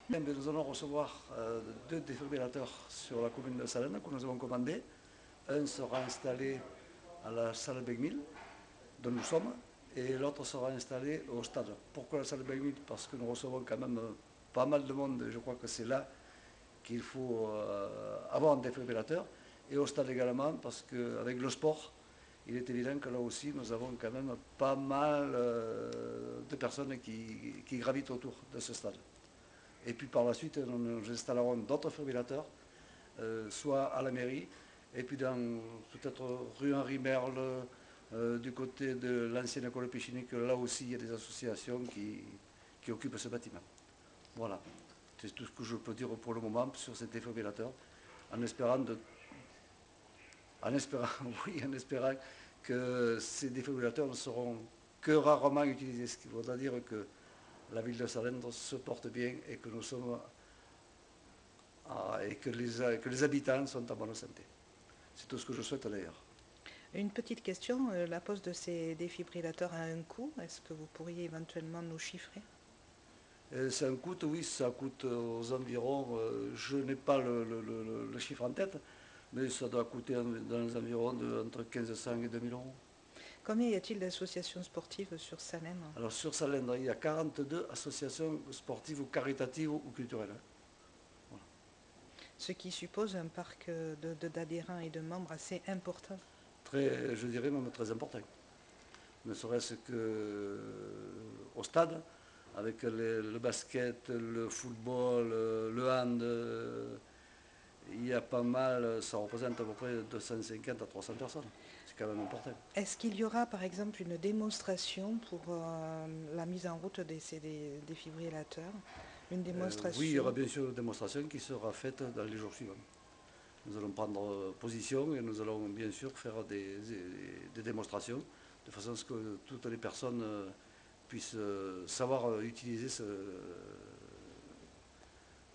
Nous allons recevoir deux défibrillateurs sur la commune de Salène que nous avons commandés. Un sera installé à la salle Begmil, dont nous sommes, et l'autre sera installé au stade. Pourquoi la salle Begmil? Parce que nous recevons quand même pas mal de monde, et je crois que c'est là qu'il faut avoir un défibrillateur. Et au stade également, parce qu'avec le sport, il est évident que là aussi, nous avons quand même pas mal de personnes qui gravitent autour de ce stade. Et puis par la suite, nous installerons d'autres défibrillateurs, soit à la mairie, et puis dans peut-être rue Henri Merle, du côté de l'ancienne école péchinique, là aussi il y a des associations qui occupent ce bâtiment. Voilà, c'est tout ce que je peux dire pour le moment sur ces défibrillateurs, en espérant, oui, en espérant que ces défibrillateurs ne seront que rarement utilisés, ce qui voudra dire que la ville de Salène se porte bien et que nous sommes et que les habitants sont en bonne santé. C'est tout ce que je souhaite d'ailleurs. Une petite question, la pose de ces défibrillateurs a un coût. Est-ce que vous pourriez éventuellement nous chiffrer? Ça coûte, oui, ça coûte aux environs, je n'ai pas le chiffre en tête, mais ça doit coûter dans les environs entre 1500 et 2000 euros. Combien y a-t-il d'associations sportives sur Salène? Alors sur Salène, il y a 42 associations sportives ou caritatives ou culturelles. Voilà. Ce qui suppose un parc d'adhérents et de membres assez important. Très, je dirais même très important. Ne serait-ce qu'au stade, avec le basket, le football, le hand, il y a pas mal, ça représente à peu près 250 à 300 personnes. C'est quand même important. Est-ce qu'il y aura par exemple une démonstration pour la mise en route de ces défibrillateurs? Une démonstration? Oui, il y aura bien sûr une démonstration qui sera faite dans les jours suivants. Nous allons prendre position et nous allons bien sûr faire des démonstrations de façon à ce que toutes les personnes puissent savoir utiliser ce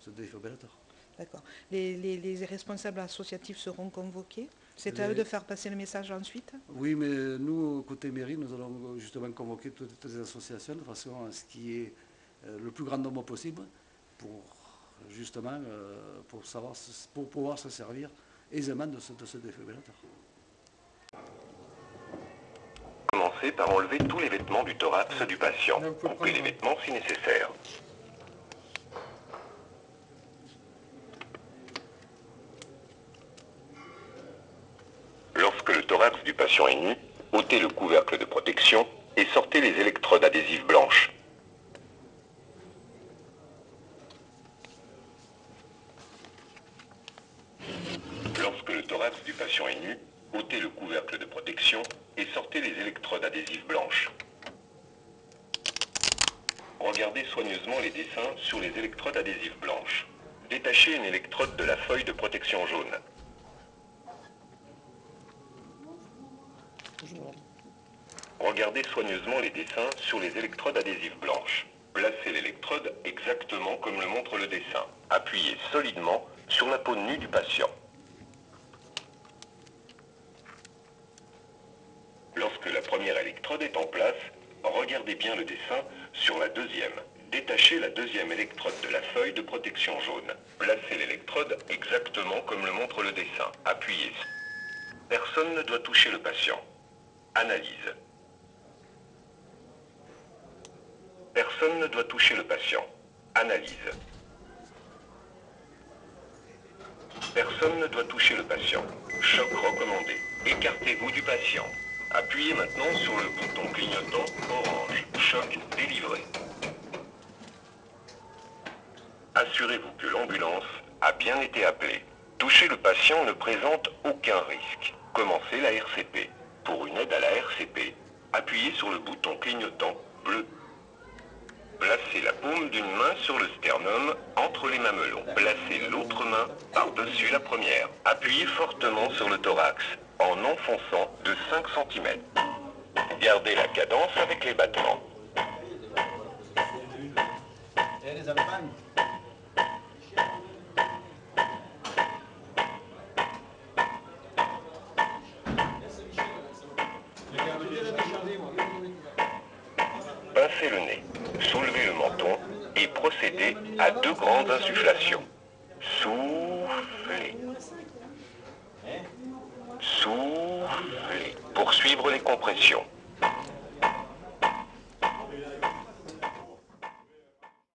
défibrillateur. D'accord. Les responsables associatifs seront convoqués. C'est à eux de faire passer le message ensuite? Oui, mais nous, côté mairie, nous allons justement convoquer toutes les associations de façon à ce qu'il y ait le plus grand nombre possible pour justement pour pouvoir se servir aisément de ce défibrillateur. Commencez par enlever tous les vêtements du thorax du patient. Coupez les vêtements si nécessaire. Lorsque le thorax du patient est nu, ôtez le couvercle de protection et sortez les électrodes adhésives blanches. Lorsque le thorax du patient est nu, ôtez le couvercle de protection et sortez les électrodes adhésives blanches. Regardez soigneusement les dessins sur les électrodes adhésives blanches. Détachez une électrode de la feuille de protection jaune. Regardez soigneusement les dessins sur les électrodes adhésives blanches. Placez l'électrode exactement comme le montre le dessin. Appuyez solidement sur la peau nue du patient. Lorsque la première électrode est en place, regardez bien le dessin sur la deuxième. Détachez la deuxième électrode de la feuille de protection jaune. Placez l'électrode exactement comme le montre le dessin. Appuyez. Personne ne doit toucher le patient. Analyse. Personne ne doit toucher le patient. Analyse. Personne ne doit toucher le patient. Choc recommandé. Écartez-vous du patient. Appuyez maintenant sur le bouton clignotant orange. Choc délivré. Assurez-vous que l'ambulance a bien été appelée. Toucher le patient ne présente aucun risque. Commencez la RCP. Pour une aide à la RCP, appuyez sur le bouton clignotant bleu. Placez la paume d'une main sur le sternum entre les mamelons. Placez l'autre main par-dessus la première. Appuyez fortement sur le thorax en enfonçant de 5 cm. Gardez la cadence avec les battements. Pincez le nez, soulevez le menton et procédez à 2 grands grandes insufflations. Soufflez. Soufflez. Poursuivre les compressions.